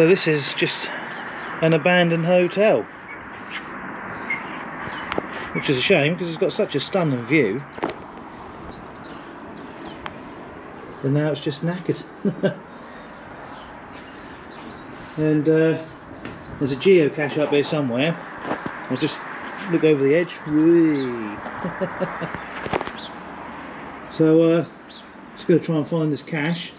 So this is just an abandoned hotel, which is a shame because it's got such a stunning view. And now it's just knackered. And there's a geocache up here somewhere. I'll just look over the edge. Whee! So just going to try and find this cache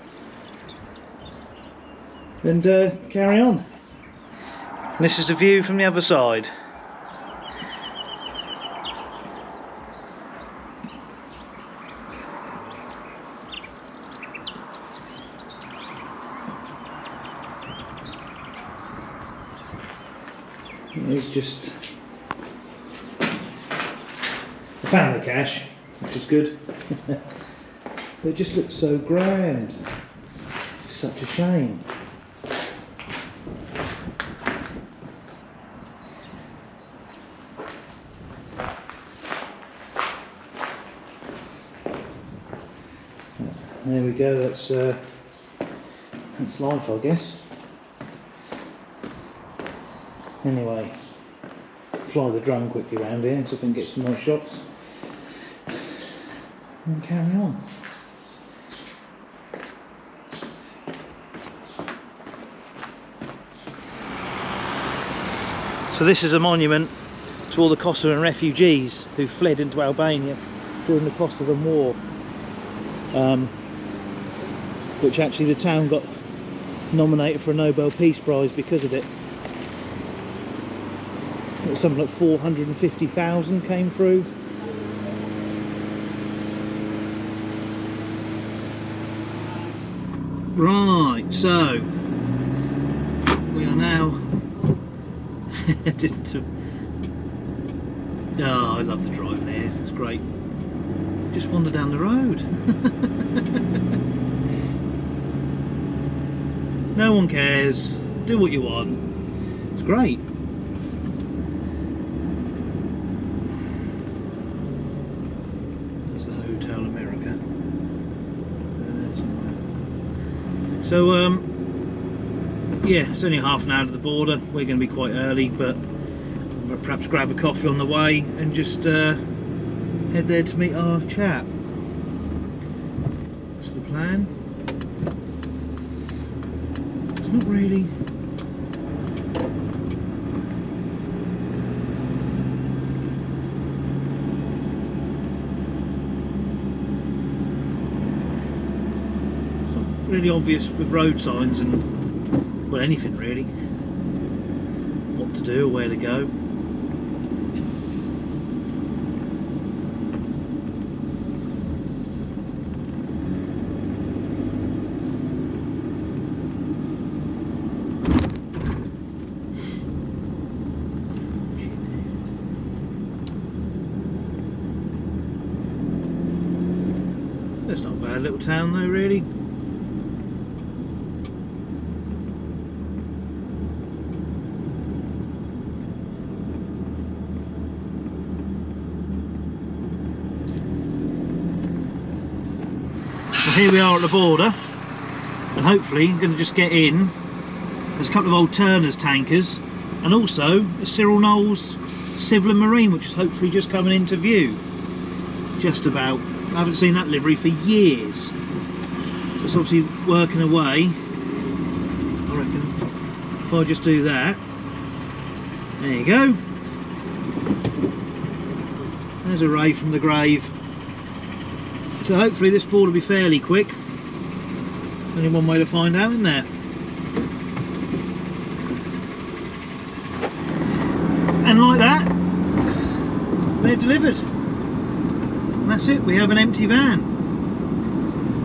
and carry on. And this is the view from the other side. It's just a family cache, which is good. They just look so grand. It's such a shame. There we go. That's life, I guess. Anyway, fly the drone quickly around here so I can get some more shots and carry on. So this is a monument to all the Kosovan refugees who fled into Albania during the Kosovan War, which actually the town got nominated for a Nobel Peace Prize because of it. It was something like 450,000 came through. Right, so we are now headed to... Oh, I love the driving here, it's great. Just wander down the road. No one cares, do what you want, it's great. So yeah, it's only half an hour to the border. We're going to be quite early, but we'll perhaps grab a coffee on the way and just head there to meet our chap. That's the plan. It's not really... really obvious with road signs and, well, anything really, what to do or where to go. That's not a bad little town though, really. Here we are at the border, and hopefully I'm going to just get in. There's a couple of old Turner's tankers, and also a Cyril Knowles Civil and Marine, which is hopefully just coming into view. Just about. I haven't seen that livery for years, so it's obviously working away. I reckon if I just do that, there you go. There's a ray from the grave. So hopefully this board will be fairly quick. Only one way to find out, isn't there? And like that, they're delivered. And that's it, we have an empty van.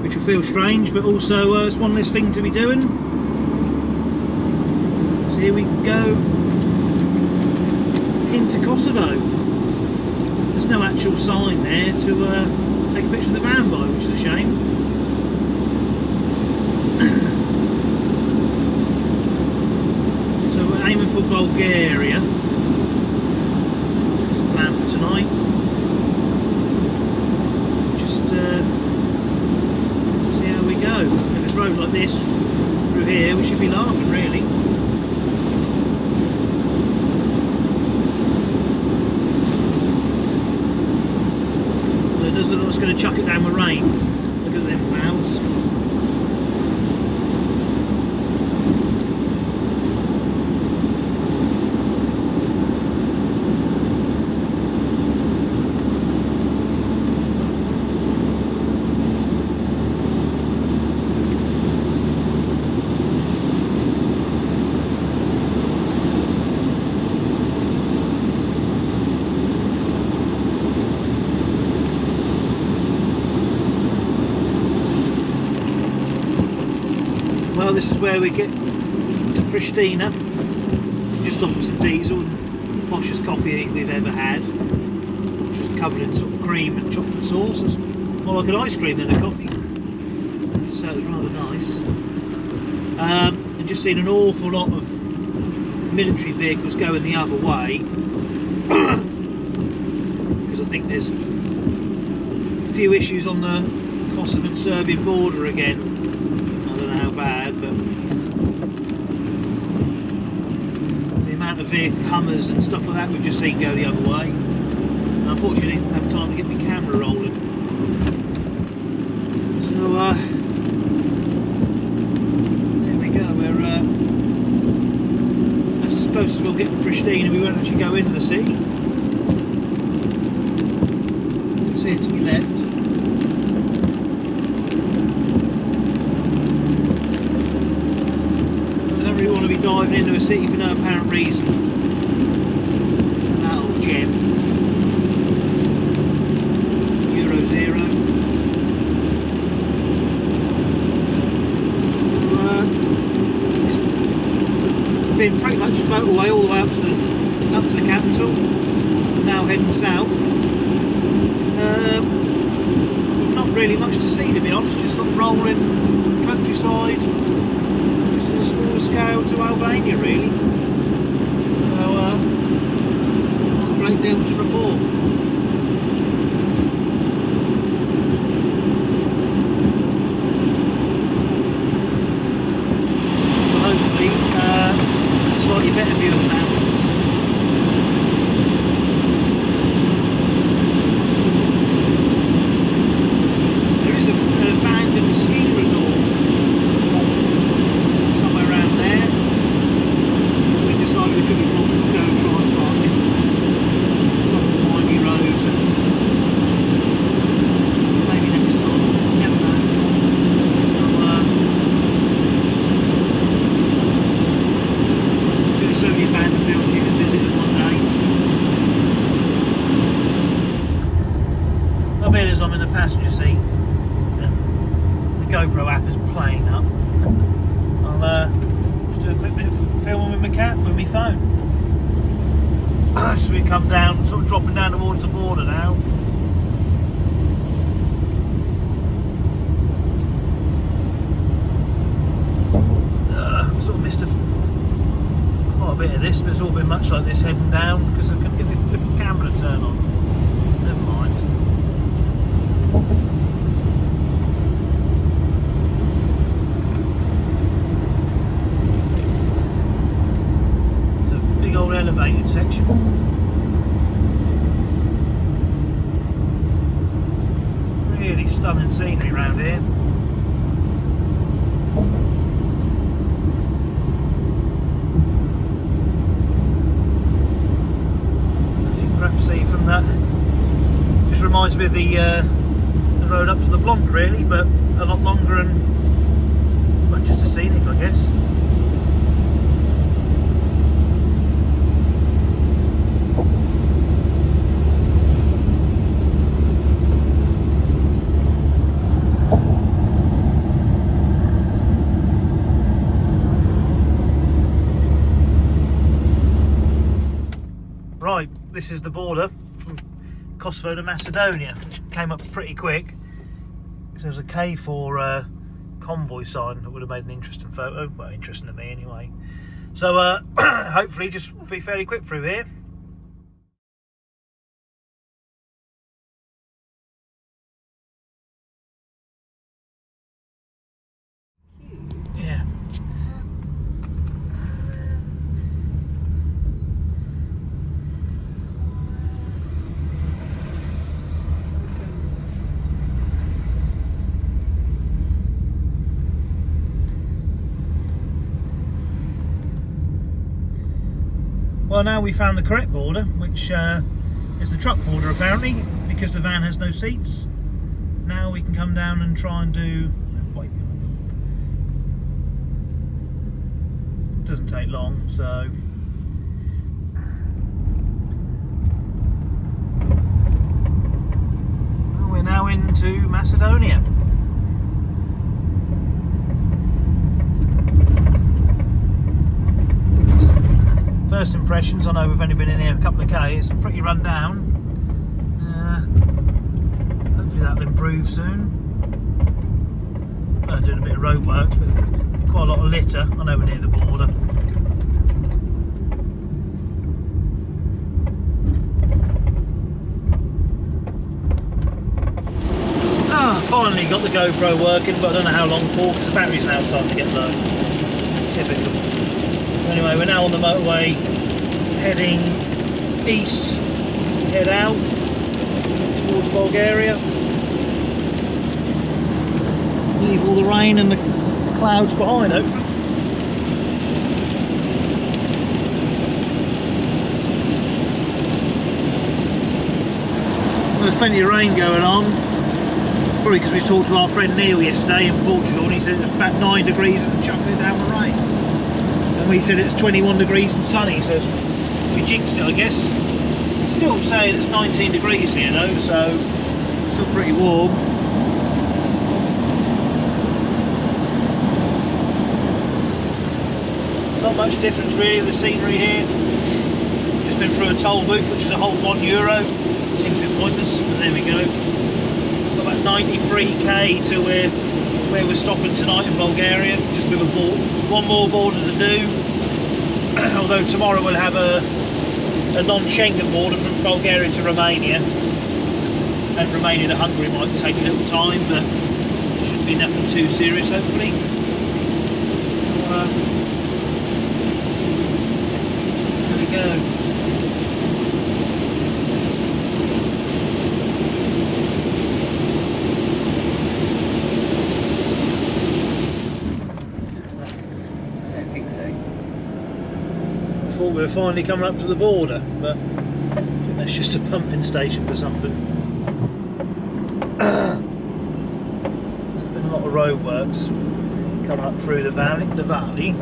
Which will feel strange, but also it's one less thing to be doing. So here we go into Kosovo. There's no actual sign there to take a picture of the van by, which is a shame. So we're aiming for Bulgaria. That's the plan for tonight. Just see how we go. If it's road like this through here, we should be laughing really. does look like it's going to chuck it down with rain. Look at them clouds. Well, this is where we get to Pristina, just off some diesel, and the poshest coffee we've ever had, which was covered in sort of cream and chocolate sauce. It's more like an ice cream than a coffee, so it was rather nice. And just seen an awful lot of military vehicles going the other way, because I think there's a few issues on the Kosovo-Serbian border again. I don't know how bad, but the amount of Hummers and stuff like that we've just seen go the other way. And unfortunately, I didn't have time to get my camera rolling. So there we go. We're that's as close as we'll get to Pristina. We won't actually go into the city. You can see it to my left. To be diving into a city for no apparent reason. And that old gem, Euro 0. It's been pretty much motorway all the way up to the capital. Now heading south. Not really much to see, to be honest. Just sort of rolling countryside. Small scale to Albania, really. So, not a great deal to report. But hopefully, it's a slightly better view of the mountains. There is an abandoned ski resort we could be bothered to go and try and find it. It's not a windy road, and maybe next time, you never know. So, there's so many abandoned buildings you can visit in one day. Up here, as I'm in the passenger seat, and the GoPro app is playing up. I'll just do a quick bit of filming with my phone. So we come down, sort of dropping down towards the border now. Sort of missed quite a bit of this, but it's all been much like this heading down because I couldn't get the flipping camera to turn on. Never mind. Elevated section. Really stunning scenery around here. As you can perhaps see from that, just reminds me of the road up to the Blanc, really, but a lot longer and well, just a scenic, I guess. Right, this is the border from Kosovo to Macedonia, which came up pretty quick. So there's a K4 convoy sign that would have made an interesting photo. Well, interesting to me anyway. So hopefully just be fairly quick through here. Well, now we found the correct border, which is the truck border apparently, because the van has no seats. Now we can come down and try and do... Wait behind it. Doesn't take long, so... Well, we're now into Macedonia. First impressions, I know we've only been in here a couple of Ks, it's pretty run down. Hopefully that'll improve soon. Doing a bit of road works, but quite a lot of litter. I know we're near the border. Finally got the GoPro working, but I don't know how long for, because the battery's now starting to get low. Typical. Anyway, we're now on the motorway, heading east, head out towards Bulgaria. Leave all the rain and the clouds behind, hopefully. There's plenty of rain going on, probably because we talked to our friend Neil yesterday in Portugal, and he said it's about 9 degrees and chucking it down with rain. And we said it's 21 degrees and sunny, so we jinxed it, I guess. Still saying it's 19 degrees here though, so it's still pretty warm. Not much difference really with the scenery here. Just been through a toll booth, which is a whole €1. Seems a bit pointless, but there we go. Got about 93k to where we're stopping tonight in Bulgaria, just with one more border to do. Although tomorrow we'll have a non-Schengen border from Bulgaria to Romania, and Romania to Hungary might take a little time, but shouldn't be nothing too serious hopefully. There we go. Thought we were finally coming up to the border, but I think that's just a pumping station for something. There's been a lot of road works coming up through the valley.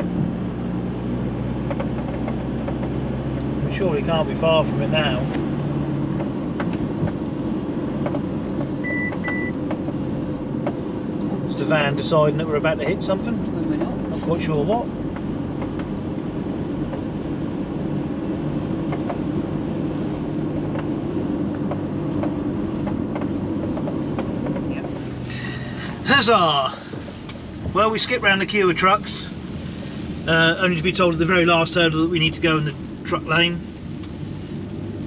We surely can't be far from it now. It's the van deciding that we're about to hit something. Not quite sure what. Huzzah! Well, we skipped round the queue of trucks, only to be told at the very last hurdle that we need to go in the truck lane,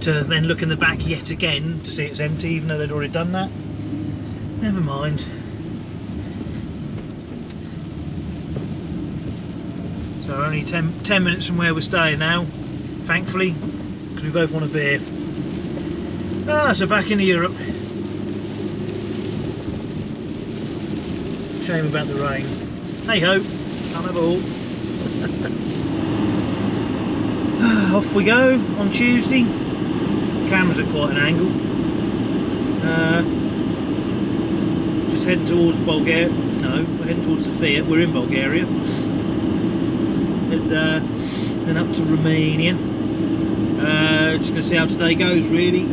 to then look in the back yet again to see it's empty, even though they'd already done that. Never mind. So we're only 10 minutes from where we're staying now, thankfully, because we both want a beer. So back into Europe. Shame about the rain. Hey ho, can't have it all. Off we go on Tuesday. Camera's at quite an angle. Just heading towards Bulgaria. No, we're heading towards Sofia. We're in Bulgaria. And then up to Romania. Just going to see how today goes, really.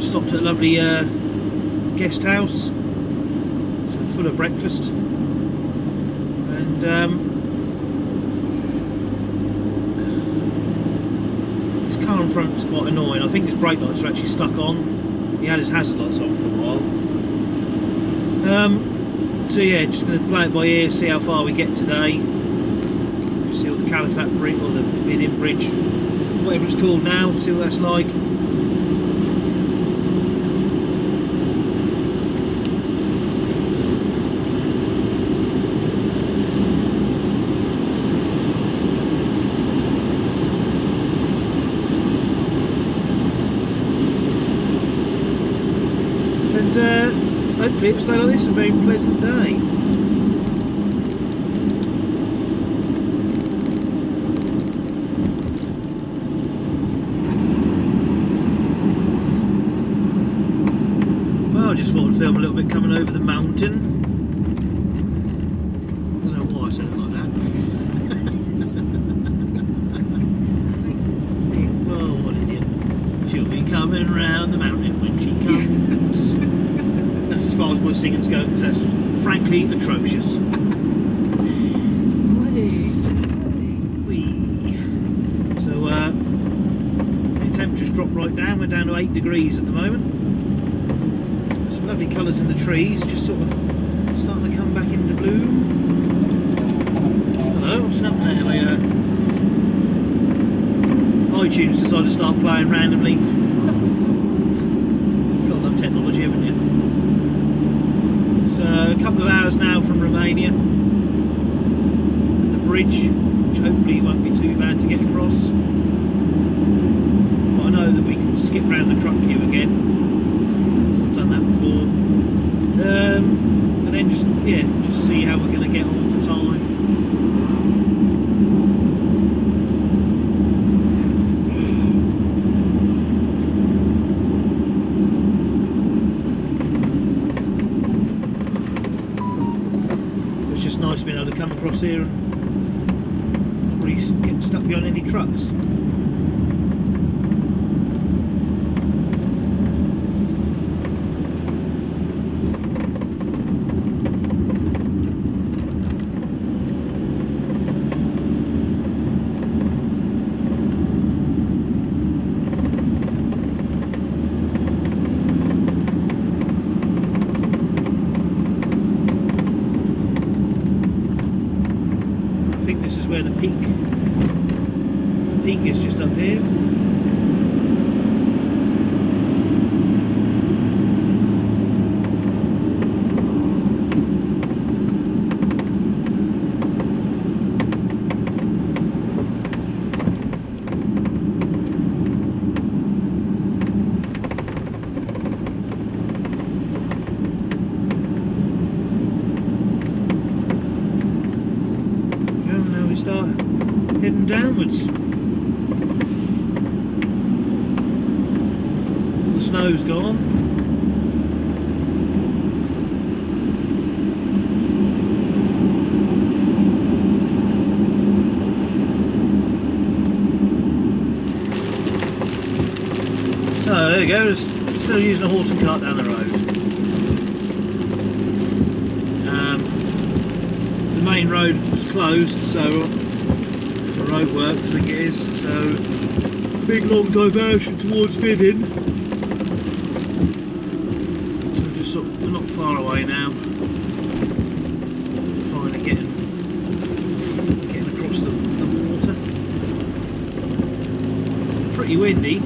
Stopped at a lovely guest house, so full of breakfast, and his car in front is quite annoying. I think his brake lights are actually stuck on. He had his hazard lights on for a while. So yeah, just going to play it by ear, see how far we get today. Just see what the Calais bridge, or the Vidin bridge, whatever it's called now, see what that's like. Hopefully it'll stay like this, a very pleasant day. I just thought I'd film a little bit coming over the mountain. I don't know why I said it like that. Makes me sick. Well, what an idiot. She'll be coming round the mountain when she comes. That's as far as my singing's go, because that's frankly atrocious. So, the temperature's dropped right down. We're down to 8 degrees at the moment. Some lovely colours in the trees, just sort of starting to come back into bloom. Hello, what's happening there? iTunes decided to start playing randomly. Gotta love technology, haven't you? So, a couple of hours now from Romania. At the bridge, which hopefully won't be too bad to get across. But I know that we can skip round the truck queue again. I've done that before. And then just see how we're going to get on for time. It's just nice being able to come across here and not really get stuck behind any trucks. Where the peak is just up here. Start heading downwards. All the snow's gone. So there you go, still using a horse and cart down the road. The main road was closed, so for road works I think it is, so big long diversion towards Vivian. So just sort of, we're not far away now. Finally getting across the water. Pretty windy.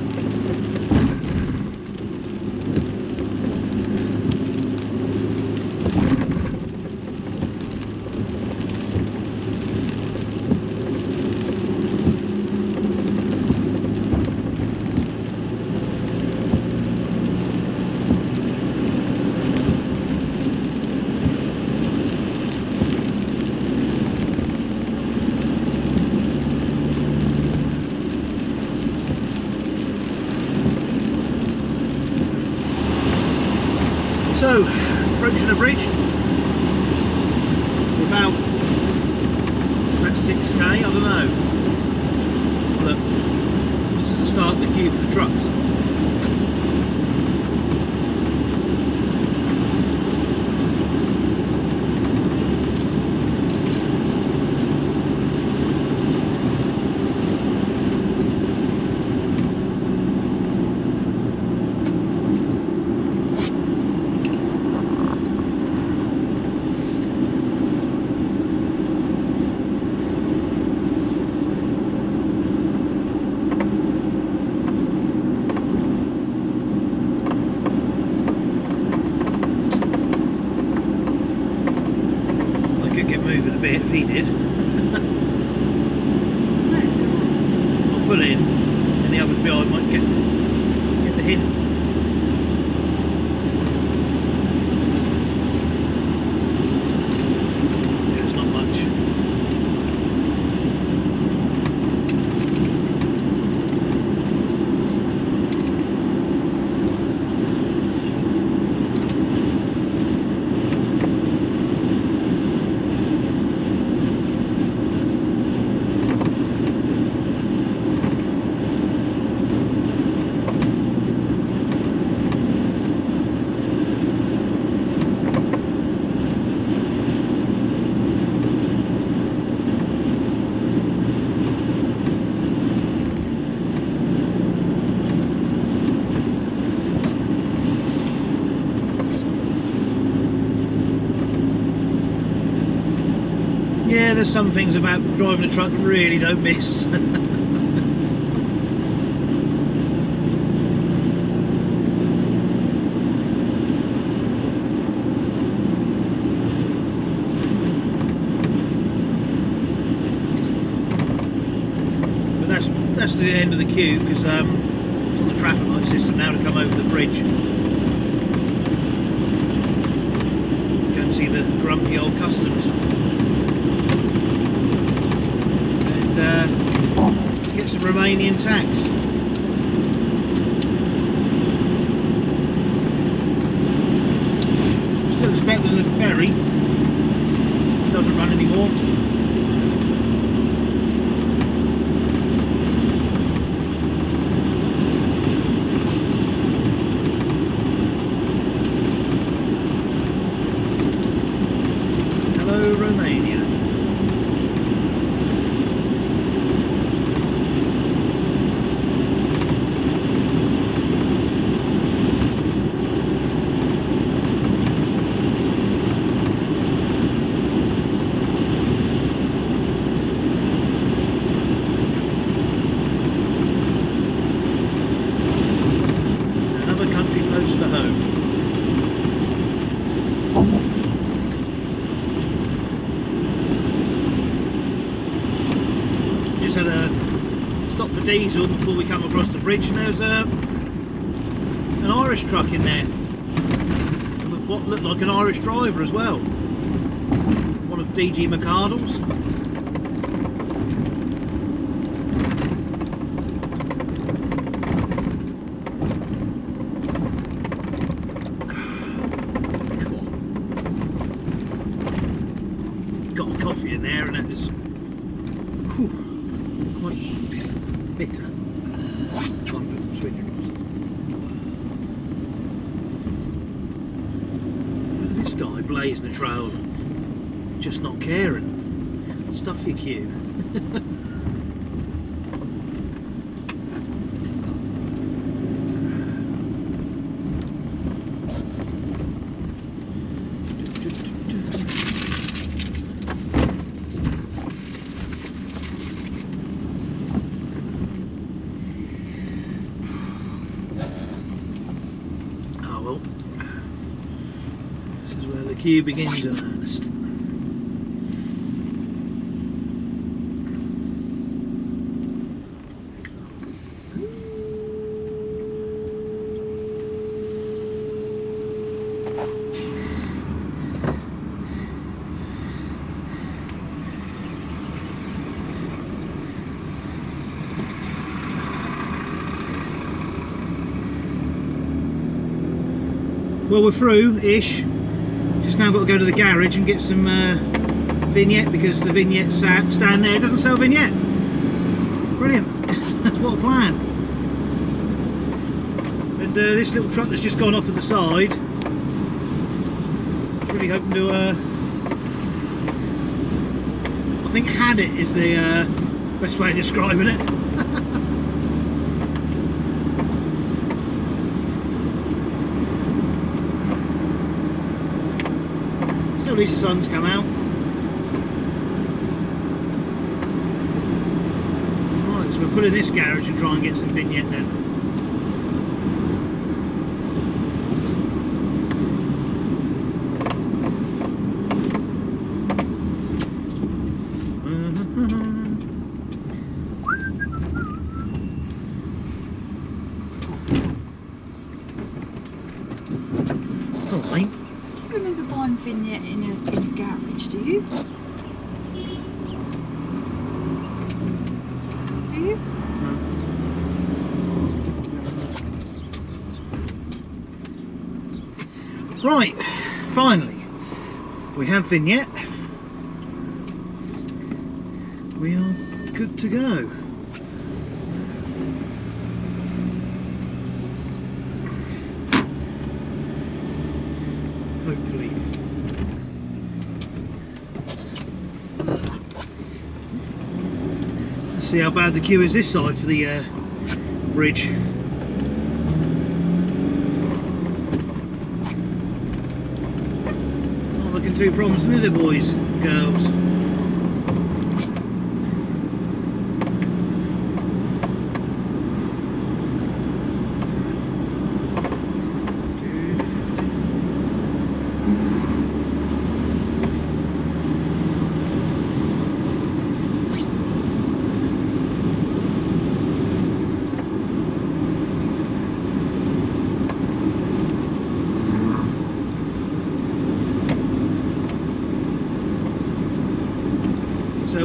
So, approaching a bridge, we're about 6k, I don't know. Look, this is the start of the queue for the trucks. Moving a bit if he did. I'll pull in and the others behind might get the hint. Yeah, it's not much. there's some things about driving a truck that really don't miss. That's the end of the queue, because it's on the traffic light system now to come over the bridge. Go and see the grumpy old customs. And get some Romanian tax. Still it's better than the ferry. It doesn't run anymore. Romania. Another country closer to home. Had a stop for diesel before we come across the bridge, and there was an Irish truck in there with what looked like an Irish driver as well, one of DG McArdle's. Got a coffee in there, and it was quite bitter. Look at this guy blazing a trail, just not caring. Stuff your queue. The queue begins in earnest. Well, we're through-ish. Just now got to go to the garage and get some vignette, because the vignette stand there doesn't sell vignette. Brilliant. What a plan. And this little truck that's just gone off at the side, I was really hoping to I think had it is the best way of describing it. At least the sun's come out. Right, so we'll put in this garage and try and get some vignette then. Alright. Vignette in a garage, do you? Do you? Right, finally, we have vignette. We are good to go. Hopefully. Let's see how bad the queue is this side for the bridge. Not looking too promising, is it, boys, girls?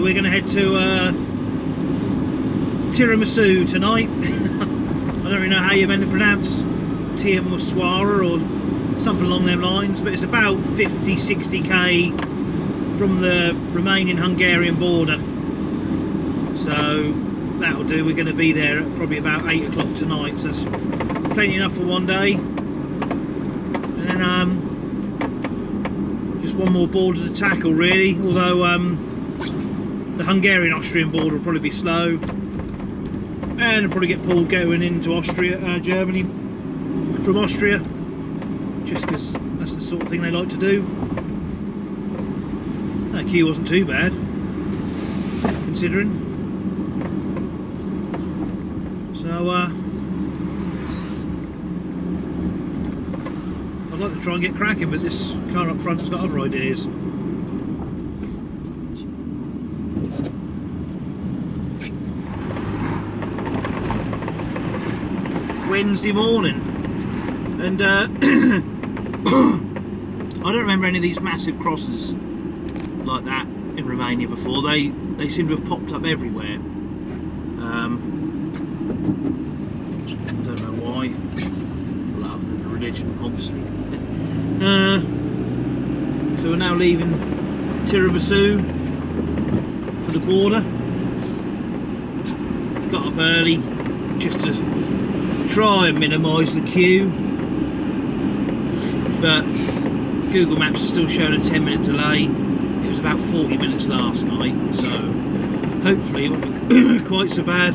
So we're going to head to Timisoara tonight. I don't really know how you're meant to pronounce Timisoara or something along them lines, but it's about 50-60k from the Romanian-Hungarian border. So that'll do. We're going to be there at probably about 8 o'clock tonight, so that's plenty enough for one day. And then just one more border to tackle really, although the Hungarian-Austrian border will probably be slow, and I'll probably get pulled going into Austria, Germany from Austria, just because that's the sort of thing they like to do. That queue wasn't too bad considering. So I'd like to try and get cracking, but this car up front has got other ideas. Wednesday morning, and I don't remember any of these massive crosses like that in Romania before. They seem to have popped up everywhere. I don't know why. Love the religion, obviously. So we're now leaving Timisoara for the border. Got up early just to try and minimise the queue, but Google Maps is still showing a 10-minute delay. It was about 40 minutes last night, so hopefully it won't be quite so bad.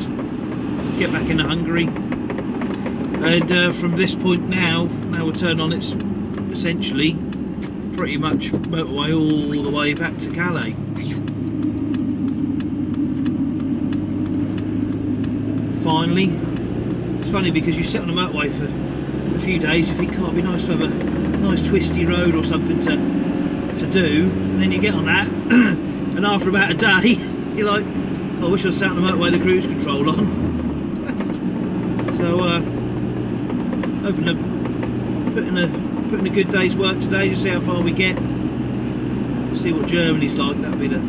Get back into Hungary, and from this point now we'll turn on, it's essentially pretty much motorway all the way back to Calais. Finally. It's funny because you sit on a motorway for a few days, you think, oh, it'd be nice to have a nice twisty road or something to do, and then you get on that and after about a day you're like, oh, I wish I sat on the motorway with the cruise control on. So hoping to put in a good day's work today, just see how far we get, see what Germany's like. That'll be the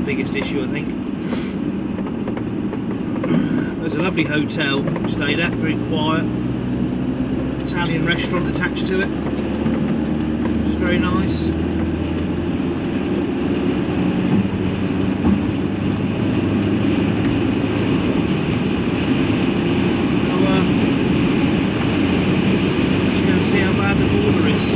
biggest issue, I think. There's a lovely hotel we stayed at, very quiet, Italian restaurant attached to it, which is very nice. Let's go and see how bad the border is.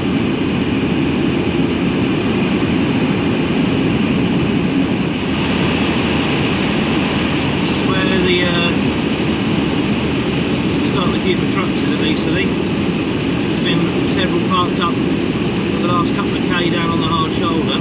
For trucks is at least, I think. There's been several parked up for the last couple of K down on the hard shoulder.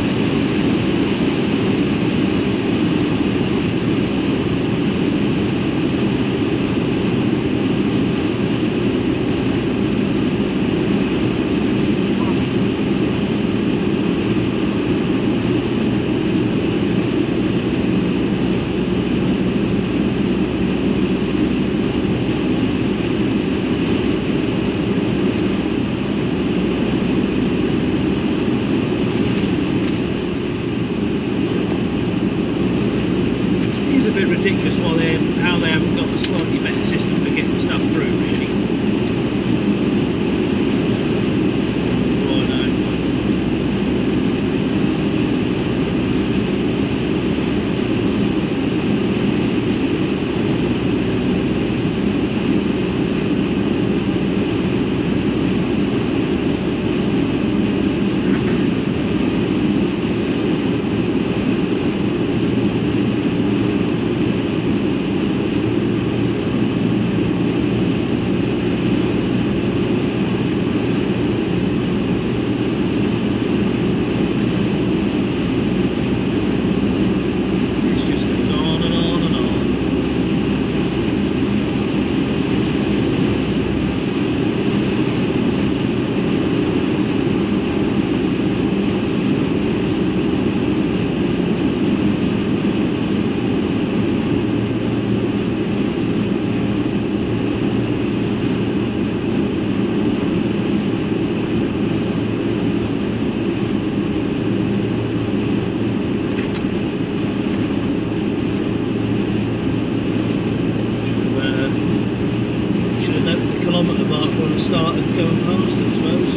started going past it, I suppose.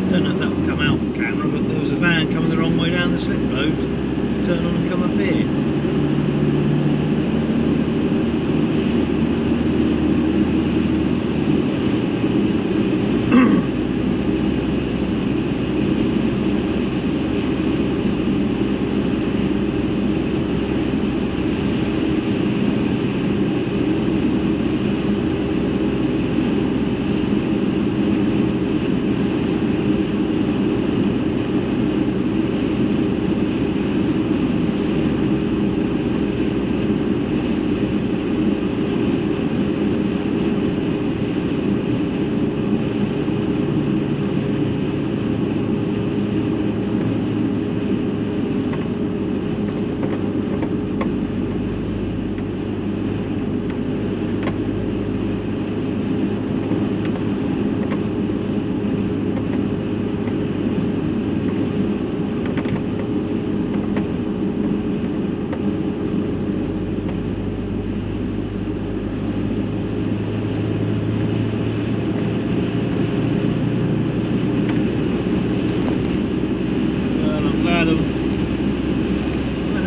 Don't know if that will come out on camera, but there was a van coming the wrong way down the slip road to turn on and come up here.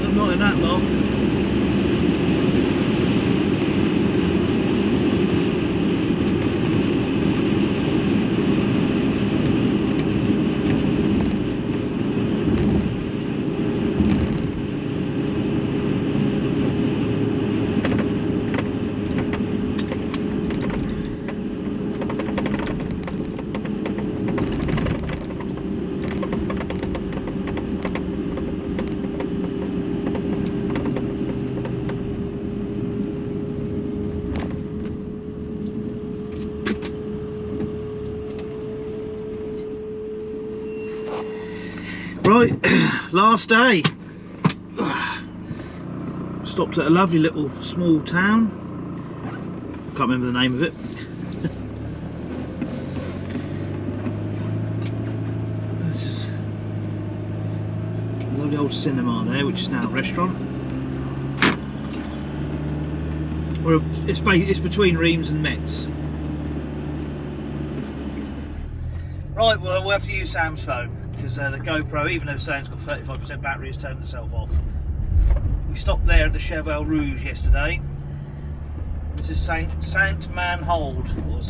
I'm not in that long. Right, last day. Stopped at a lovely little small town. Can't remember the name of it. This is a lovely old cinema there, which is now a restaurant. It's between Reims and Metz. Right, well, we'll have to use Sam's phone because the GoPro, even though it's saying it's got 35% battery, has turned itself off. We stopped there at the Cheval Rouge yesterday. This is Saint Manhold, or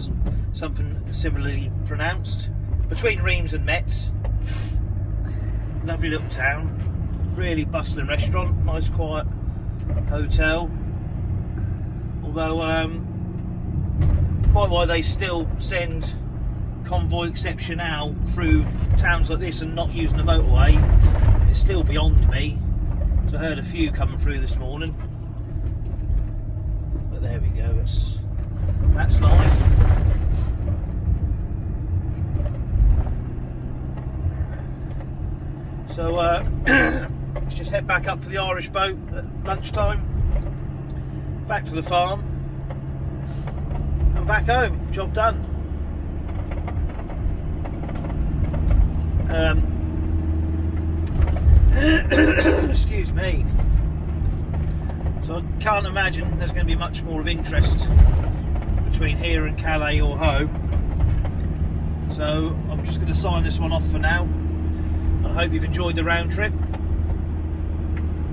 something similarly pronounced, between Reims and Metz. Lovely little town, really bustling restaurant, nice quiet hotel. Although, quite why they still send convoy exceptional through towns like this and not using the motorway, it's still beyond me. So I heard a few coming through this morning, but there we go, that's life. So let's just head back up for the Irish boat at lunchtime, back to the farm and back home, job done. Excuse me. So I can't imagine there's going to be much more of interest between here and Calais or home. So I'm just going to sign this one off for now. And I hope you've enjoyed the round trip.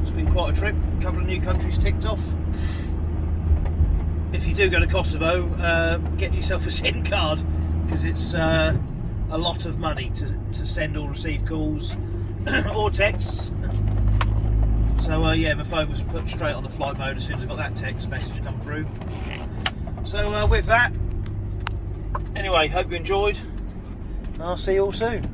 It's been quite a trip. A couple of new countries ticked off. if you do go to Kosovo, get yourself a SIM card, because it's a lot of money to send or receive calls or texts. So yeah, my phone was put straight on the flight mode as soon as I got that text message come through. So with that, anyway, hope you enjoyed, and I'll see you all soon.